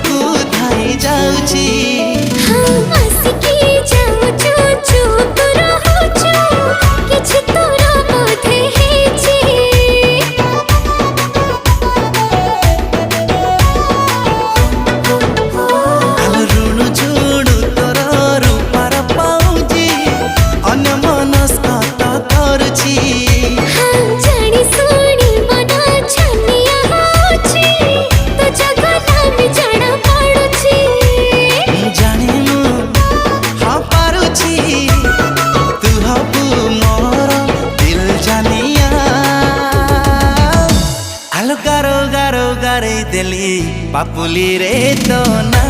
को धाई जाऊची गारो गारो गारे दिली पापुली रे तो ना